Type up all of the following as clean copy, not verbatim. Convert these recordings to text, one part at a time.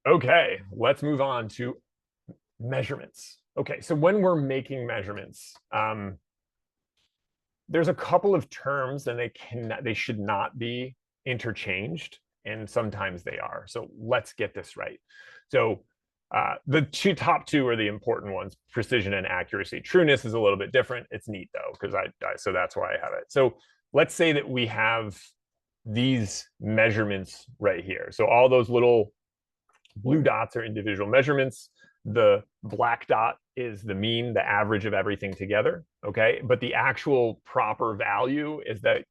Okay, let's move on to measurements. Okay, so when we're making measurements, there's a couple of terms and they should not be interchanged, and sometimes they are. So let's get this right. So the top two are the important ones: precision and accuracy. Trueness is a little bit different. It's neat though, because so that's why I have it. So let's say that we have these measurements right here. So all those little blue dots are individual measurements. The black dot is the mean, the average of everything together, okay? But the actual proper value is that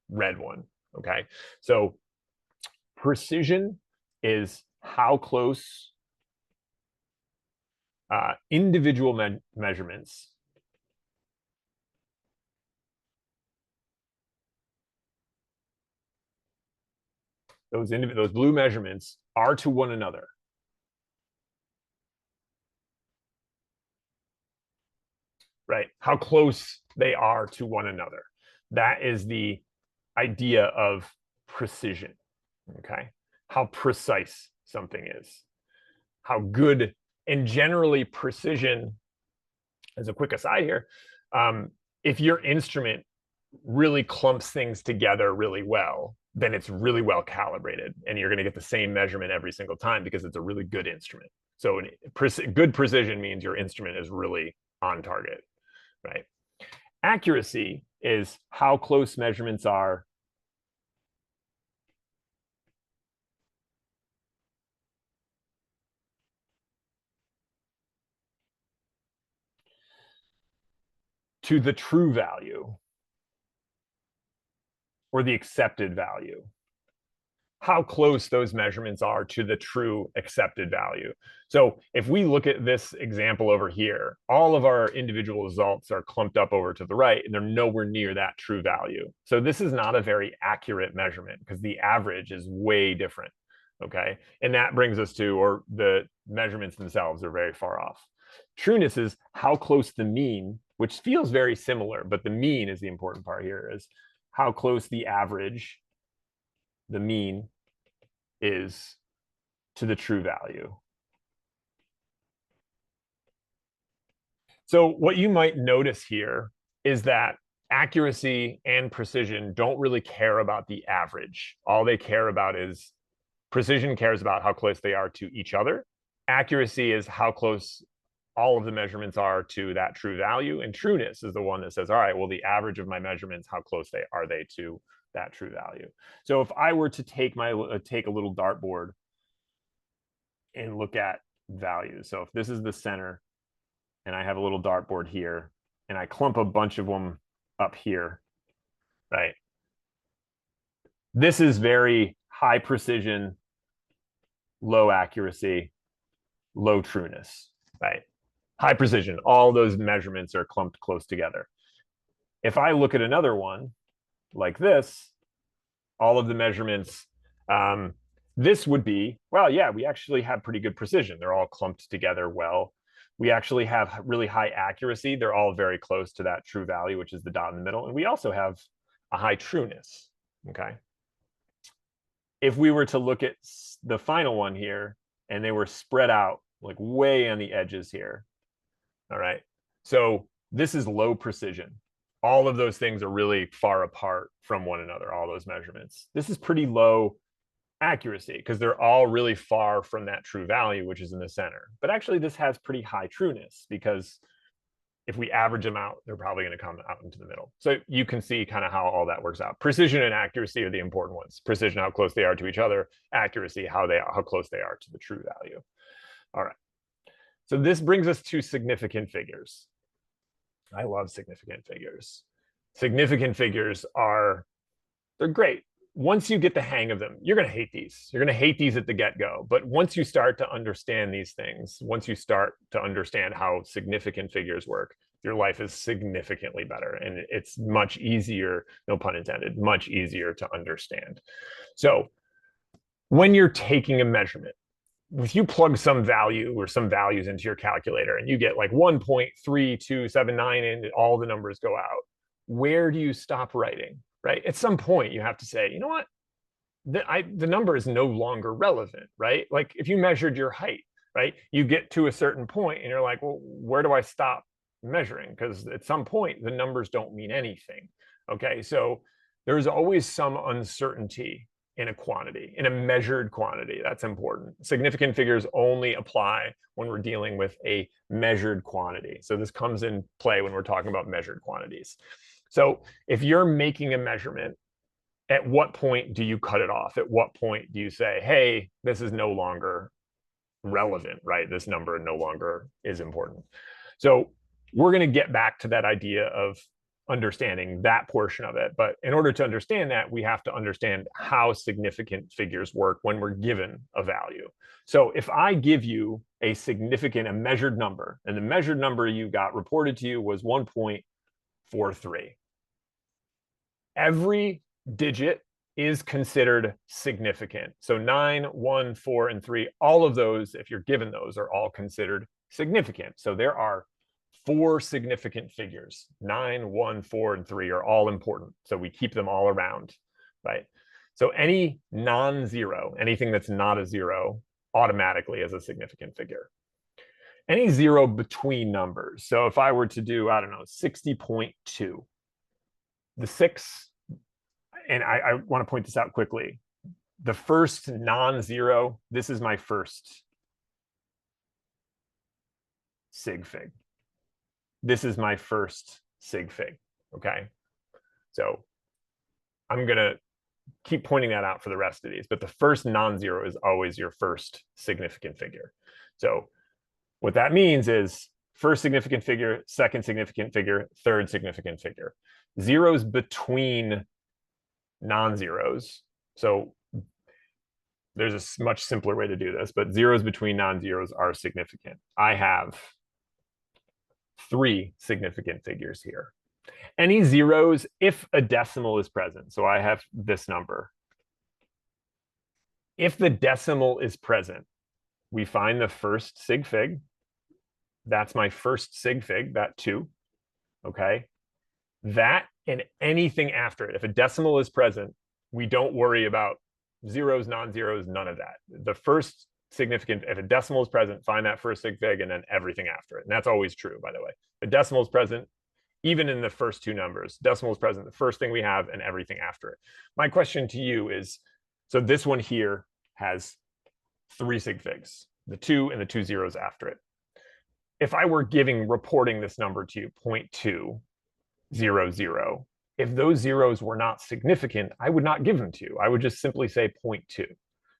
red one, okay? So precision is how close individual measurements those blue measurements are to one another. Right? How close they are to one another. That is the idea of precision. Okay? How precise something is. How good, and generally precision, as a quick aside here, if your instrument really clumps things together really well, then it's really well calibrated and you're going to get the same measurement every single time because it's a really good instrument. So good precision means your instrument is really on target, right? Accuracy is how close measurements are to the true value or the accepted value. How close those measurements are to the true accepted value. So if we look at this example over here, all of our individual results are clumped up over to the right, and they're nowhere near that true value. So this is not a very accurate measurement because the average is way different, okay? And that brings us to, or the measurements themselves are very far off. Trueness is how close the mean, which feels very similar, but the mean is the important part here, is how close the average, the mean, is to the true value. So what you might notice here is that accuracy and precision don't really care about the average. All they care about is, precision cares about how close they are to each other. Accuracy is how close all of the measurements are to that true value. And trueness is the one that says, all right, well, the average of my measurements, how close are they to that true value? So if I were to take a little dartboard and look at values. So if this is the center and I have a little dartboard here and I clump a bunch of them up here, right? This is very high precision, low accuracy, low trueness, right? High precision, all those measurements are clumped close together. If I look at another one like this, all of the measurements, this would be, well, yeah, we actually have pretty good precision. They're all clumped together well. We actually have really high accuracy. They're all very close to that true value, which is the dot in the middle. And we also have a high trueness, okay? If we were to look at the final one here, and they were spread out like way on the edges here, all right? So this is low precision. All of those things are really far apart from one another, all those measurements. This is pretty low accuracy because they're all really far from that true value, which is in the center. But actually, this has pretty high trueness because if we average them out, they're probably going to come out into the middle. So you can see kind of how all that works out. Precision and accuracy are the important ones. Precision, how close they are to each other. Accuracy, how close they are to the true value. All right. So this brings us to significant figures. I love significant figures. Significant figures they're great. Once you get the hang of them, you're going to hate these. You're going to hate these at the get-go. But once you start to understand these things, once you start to understand how significant figures work, your life is significantly better. And it's much easier, no pun intended, much easier to understand. So when you're taking a measurement, if you plug some value or some values into your calculator and you get like 1.3279 and all the numbers go out, where do you stop writing, right? At some point, you have to say, you know what? the number is no longer relevant, right? Like if you measured your height, right, you get to a certain point and you're like, well, where do I stop measuring? Because at some point the numbers don't mean anything. Okay, so there's always some uncertainty in a quantity, in a measured quantity. That's important. Significant figures only apply when we're dealing with a measured quantity. So this comes in play when we're talking about measured quantities. So if you're making a measurement, at what point do you cut it off? At what point do you say, hey, this is no longer relevant, right? This number no longer is important. So we're going to get back to that idea of understanding that portion of it. But in order to understand that, we have to understand how significant figures work when we're given a value. So if I give you a measured number, and the measured number you got reported to you was 1.43, every digit is considered significant. So 9, 1, 4, and 3, all of those, if you're given those, are all considered significant. So there are 4 significant figures. 9, 1, 4, and 3 are all important. So we keep them all around, right? So any non-zero, anything that's not a zero, automatically is a significant figure. Any zero between numbers. So if I were to do, I don't know, 60.2, the 6, and I want to point this out quickly. The first non-zero, this is my first sig fig. This is my first sig fig, okay? So I'm going to keep pointing that out for the rest of these, but the first non-zero is always your first significant figure. So what that means is first significant figure, second significant figure, third significant figure. Zeros between non-zeros. So there's a much simpler way to do this, but zeros between non-zeros are significant. I have 3 significant figures here. Any zeros, if a decimal is present, so I have this number. If the decimal is present, we find the first sig fig. That's my first sig fig, that 2, okay? That and anything after it. If a decimal is present, we don't worry about zeros, non-zeros, none of that. The first significant, if a decimal is present, find that first sig fig and then everything after it. And that's always true, by the way. The decimal is present, even in the first 2 numbers. Decimal is present, the first thing we have and everything after it. My question to you is, so this one here has 3 sig figs, the 2 and the 2 zeros after it. If I were reporting this number to you, 0.200, if those zeros were not significant, I would not give them to you. I would just simply say 0.2.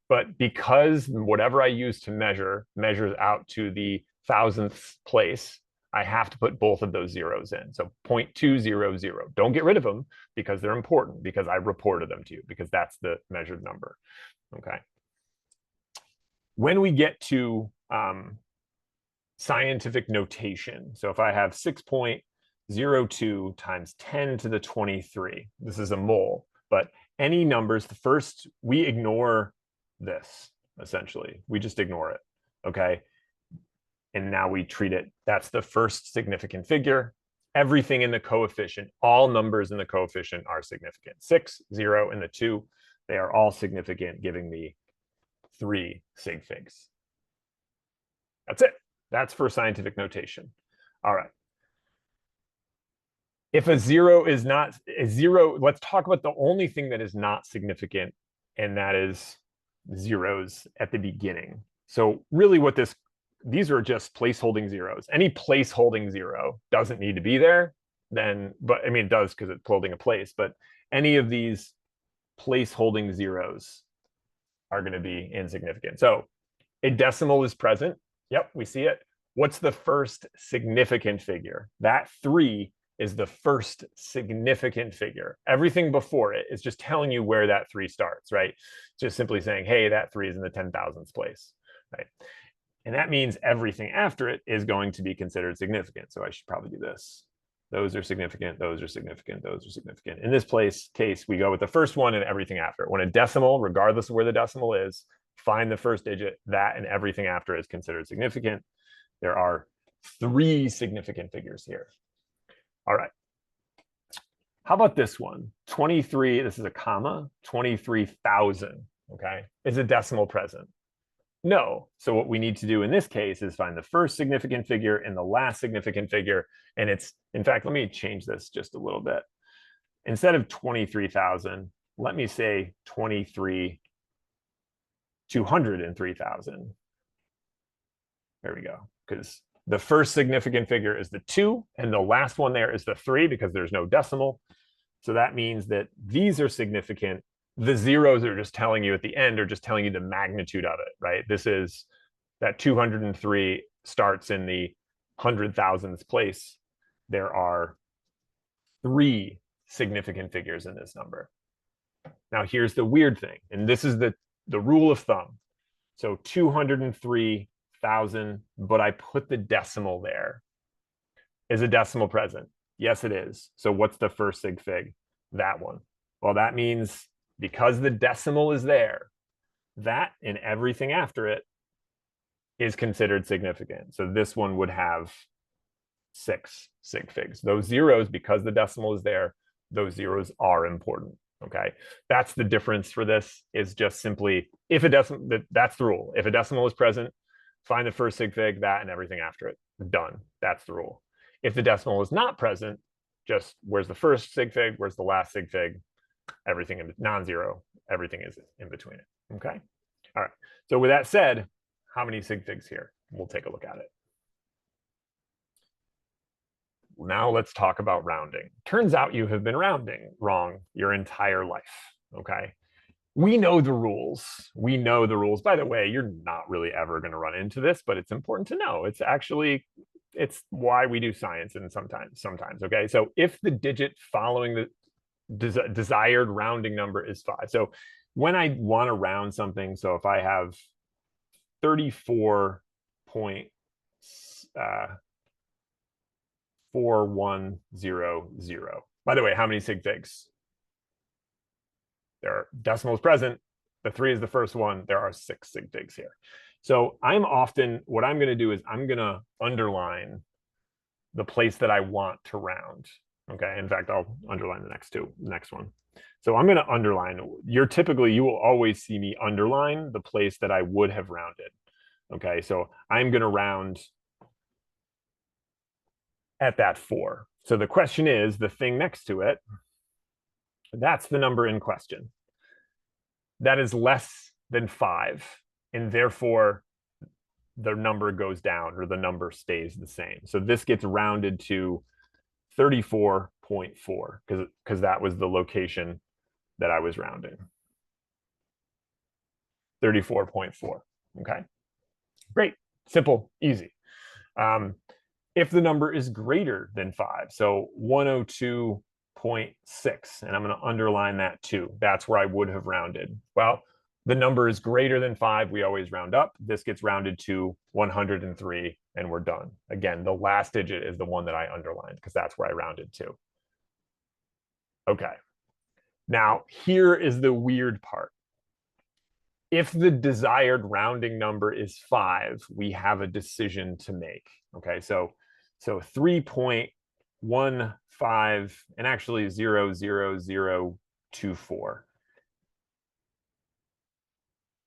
But because whatever I use to measures out to the thousandth place, I have to put both of those zeros in. So 0.200. Don't get rid of them because they're important, because I reported them to you, because that's the measured number. Okay. When we get to scientific notation, so if I have 6.02 times 10 to the 23, this is a mole, but any numbers, the first, we ignore this, essentially. We just ignore it, okay? And now we treat it, that's the first significant figure. Everything in the coefficient, all numbers in the coefficient are significant. 6, 0, and the 2, they are all significant, giving me 3 sig figs. That's it. That's for scientific notation. All right. If a zero is not a zero, let's talk about the only thing that is not significant, and that is zeros at the beginning. So really what these are just place-holding zeros. Any place-holding zero doesn't need to be there, then, but I mean, it does because it's holding a place, but any of these place-holding zeros are going to be insignificant. So a decimal is present. Yep, we see it. What's the first significant figure? That 3 is the first significant figure. Everything before it is just telling you where that 3 starts, right? Just simply saying, hey, that 3 is in the 10,000th place, right? And that means everything after it is going to be considered significant. So I should probably do this. Those are significant, those are significant, those are significant. In this case, we go with the first one and everything after it. When a decimal, regardless of where the decimal is, find the first digit, that and everything after is considered significant. There are 3 significant figures here. All right. How about this one? 23, this is a comma, 23,000, okay? Is a decimal present? No. So what we need to do in this case is find the first significant figure and the last significant figure. And it's, in fact, let me change this just a little bit. Instead of 23,000, let me say 203,000. There we go. Because the first significant figure is the 2, and the last one there is the 3 because there's no decimal. So that means that these are significant. The zeros are just telling you at the end, are just telling you the magnitude of it, right? This is that 203 starts in the 100,000th place. There are 3 significant figures in this number. Now here's the weird thing, and this is the rule of thumb. So 203,000, but I put the decimal there. Is a decimal present? Yes, it is. So what's the first sig fig? That one. Well, that means because the decimal is there, that and everything after it is considered significant. So this one would have 6 sig figs. Those zeros, because the decimal is there, those zeros are important. Okay, that's the difference for this, is just simply if a decimal, that's the rule. If a decimal is present, find the first sig fig, that and everything after it. Done. That's the rule. If the decimal is not present, just where's the first sig fig, where's the last sig fig, everything in non-zero, everything is in between it. Okay. All right. So with that said, how many sig figs here? We'll take a look at it. Now let's talk about rounding. Turns out you have been rounding wrong your entire life. Okay. We know the rules. We know the rules. By the way, you're not really ever going to run into this, but it's important to know. It's actually, it's why we do science, and sometimes, okay? So if the digit following the desired rounding number is 5. So when I want to round something, so if I have 34.4100, by the way, how many sig figs? There are decimals present. The 3 is the first one. There are 6 sig figs here. So what I'm going to do is I'm going to underline the place that I want to round. Okay. In fact, I'll underline the next one. So I'm going to underline. You will always see me underline the place that I would have rounded. Okay. So I'm going to round at that 4. So the question is, the thing next to it, that's the number in question. That is less than 5. And therefore, the number goes down, or the number stays the same. So this gets rounded to 34.4 because that was the location that I was rounding. 34.4. Okay. Great. Simple. Easy. If the number is greater than 5, so 102.6, and I'm going to underline that too. That's where I would have rounded. Well, the number is greater than 5. We always round up. This gets rounded to 103, and we're done. Again, the last digit is the one that I underlined because that's where I rounded to. Okay. Now, here is the weird part. If the desired rounding number is 5, we have a decision to make. Okay, so 3.15 and actually 00024.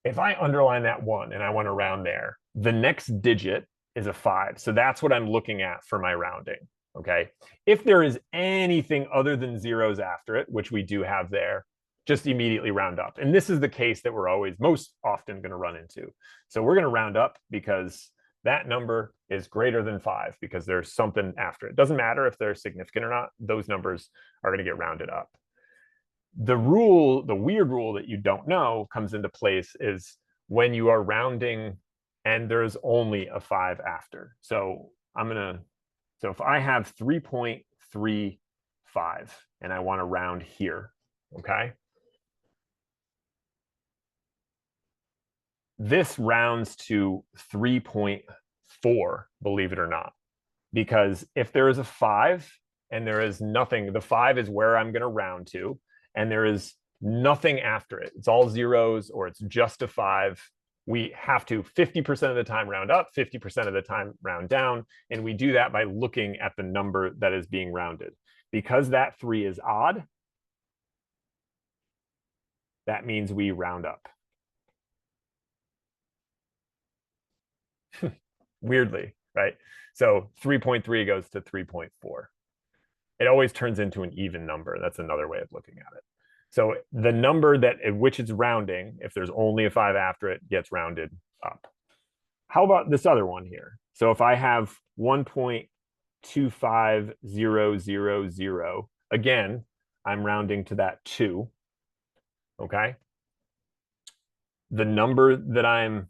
If I underline that 1 and I want to round there, the next digit is a 5. So that's what I'm looking at for my rounding. Okay. If there is anything other than zeros after it, which we do have there, just immediately round up. And this is the case that we're always most often going to run into. So we're going to round up because that number is greater than 5 because there's something after it. Doesn't matter if they're significant or not. Those numbers are going to get rounded up. The weird rule that you don't know comes into place is when you are rounding and there's only a 5 after. So if I have 3.35 and I want to round here, okay? This rounds to 3.4, believe it or not, because if there is a 5 and there is nothing, the 5 is where I'm going to round to, and there is nothing after it. It's all zeros or it's just a 5. We have to 50% of the time round up, 50% of the time round down. And we do that by looking at the number that is being rounded. Because that 3 is odd, that means we round up. Weirdly, right? So 3.3 goes to 3.4. It always turns into an even number. That's another way of looking at it. So the number that at which it's rounding, if there's only a 5 after it, gets rounded up. How about this other one here? So if I have 1.25000, again, I'm rounding to that 2. Okay. The number that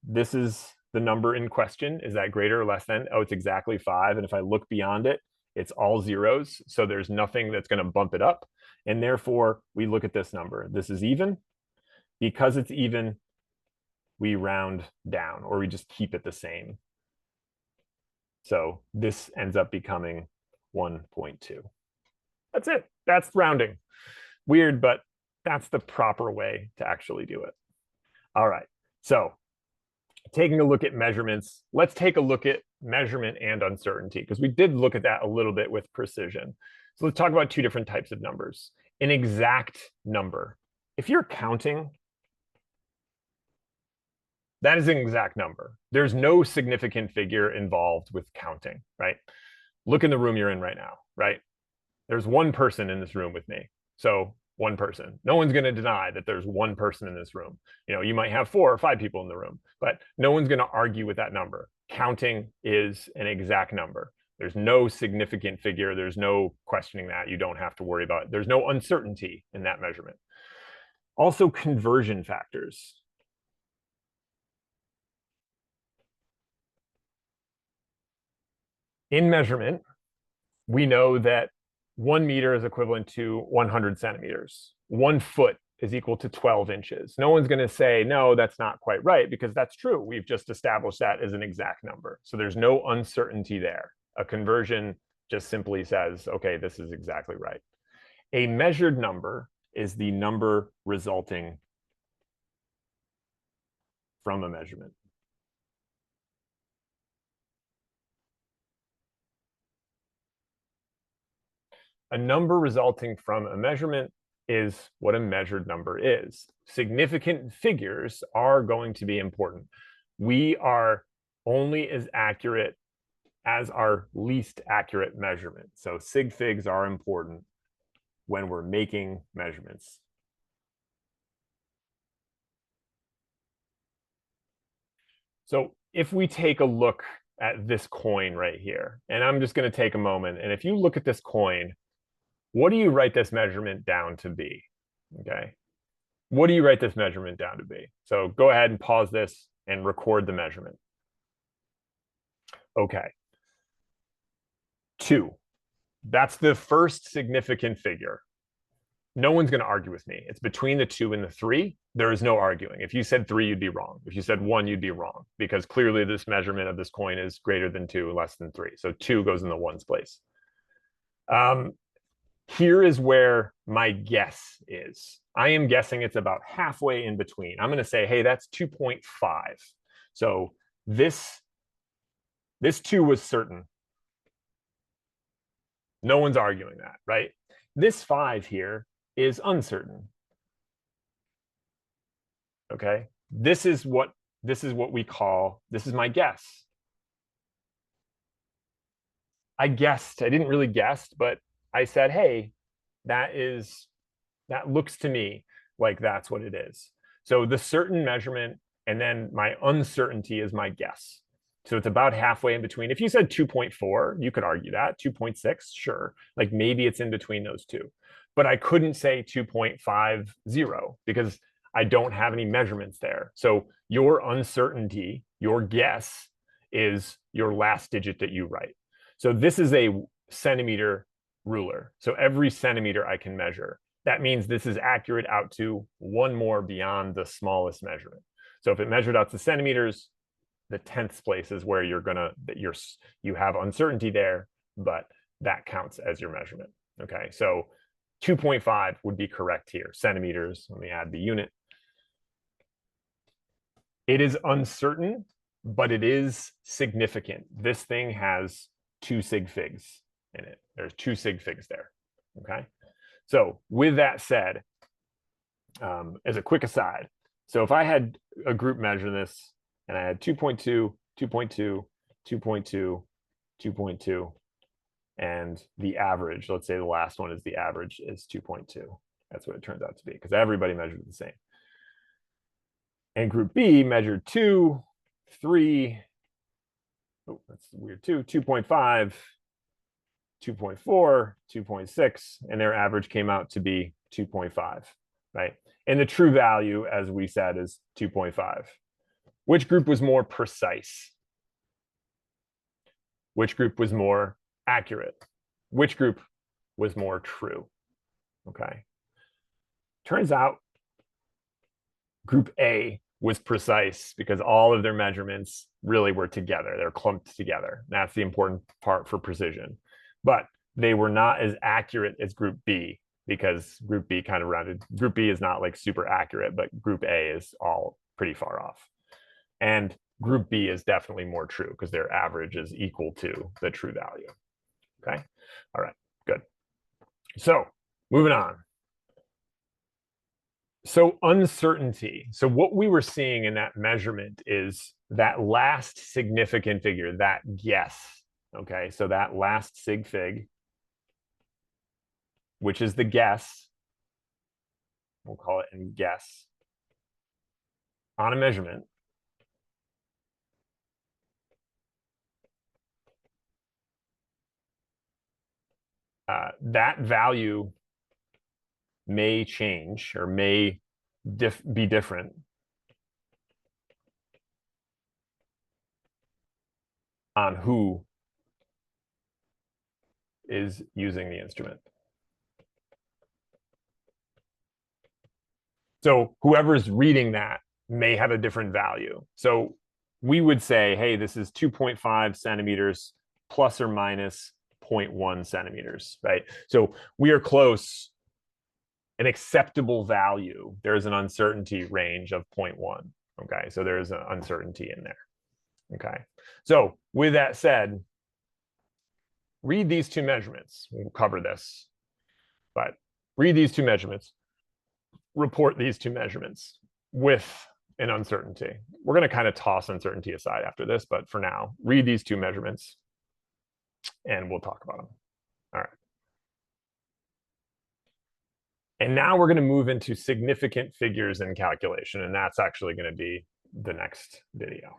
this is the number in question. Is that greater or less than? Oh, it's exactly 5. And if I look beyond it, it's all zeros. So there's nothing that's going to bump it up. And therefore, we look at this number. This is even. Because it's even, we round down, or we just keep it the same. So this ends up becoming 1.2. That's it. That's rounding. Weird, but that's the proper way to actually do it. All right. So taking a look at measurements, let's take a look at measurement and uncertainty, because we did look at that a little bit with precision. So let's talk about 2 different types of numbers. An exact number. If you're counting, that is an exact number. There's no significant figure involved with counting, right? Look in the room you're in right now, right? There's one person in this room with me. So one person. No one's going to deny that there's one person in this room. You know, you might have 4 or 5 people in the room, but no one's going to argue with that number. Counting is an exact number. There's no significant figure. There's no questioning that. You don't have to worry about it. There's no uncertainty in that measurement. Also, conversion factors. In measurement, we know that 1 meter is equivalent to 100 centimeters. 1 foot is equal to 12 inches. No one's going to say, no, that's not quite right, because that's true. We've just established that as an exact number. So there's no uncertainty there. A conversion just simply says, okay, this is exactly right. A measured number is the number resulting from a measurement. A number resulting from a measurement is what a measured number is. Significant figures are going to be important. We are only as accurate as our least accurate measurement. So sig figs are important when we're making measurements. So if we take a look at this coin right here, and I'm just going to take a moment, and if you look at this coin, what do you write this measurement down to be? Okay. What do you write this measurement down to be? So go ahead and pause this and record the measurement. Okay. 2. That's the first significant figure. No one's going to argue with me. It's between the 2 and the 3. There is no arguing. If you said 3, you'd be wrong. If you said 1, you'd be wrong, because clearly this measurement of this coin is greater than 2, less than 3. So 2 goes in the ones place. Here is where my guess is. I am guessing it's about halfway in between. I'm going to say, hey, that's 2.5. So this 2 was certain. No one's arguing that, right? This 5 here is uncertain. Okay? This is what we call, this is my guess. I guessed. I didn't really guess, but I said, hey, that looks to me like that's what it is. So the certain measurement, and then my uncertainty is my guess. So it's about halfway in between. If you said 2.4, you could argue that. 2.6, sure. Like maybe it's in between those two. But I couldn't say 2.50 because I don't have any measurements there. So your uncertainty, your guess, is your last digit that you write. So this is a centimeter ruler. So every centimeter I can measure. That means this is accurate out to 1 more beyond the smallest measurement. So if it measured out to centimeters, the 10th place is where you have uncertainty there, but that counts as your measurement. Okay, so 2.5 would be correct here. Centimeters, let me add the unit. It is uncertain, but it is significant. This thing has 2 sig figs in it. There's 2 sig figs there. Okay. So with that said, as a quick aside, so if I had a group measure this and I had 2.2, 2.2, 2.2, 2.2, and the average, let's say the last one is the average is 2.2. That's what it turns out to be because everybody measured the same. And group B measured 2, 3, oh, that's weird too, 2.5, 2.4, 2.6, and their average came out to be 2.5, right? And the true value, as we said, is 2.5. Which group was more precise? Which group was more accurate? Which group was more true? Okay. Turns out group A was precise because all of their measurements really were together. They're clumped together. That's the important part for precision. But they were not as accurate as group B because group B kind of rounded. Group B is not like super accurate, but group A is all pretty far off. And group B is definitely more true because their average is equal to the true value. Okay. All right. Good. So moving on. So uncertainty. So what we were seeing in that measurement is that last significant figure, that guess. Okay. So that last sig fig, which is the guess, we'll call it in guess, on a measurement. That value may change or may be different on who is using the instrument. So whoever's reading that may have a different value. So we would say, hey, this is 2.5 centimeters plus or minus 0.1 centimeters, right? So we are close. An acceptable value, there's an uncertainty range of 0.1. Okay, so there's an uncertainty in there. Okay, so with that said, read these two measurements. We'll cover this, but read these two measurements, report these two measurements with an uncertainty. We're going to kind of toss uncertainty aside after this, but for now, read these two measurements and we'll talk about them. All right. And now we're going to move into significant figures in calculation, and that's actually going to be the next video.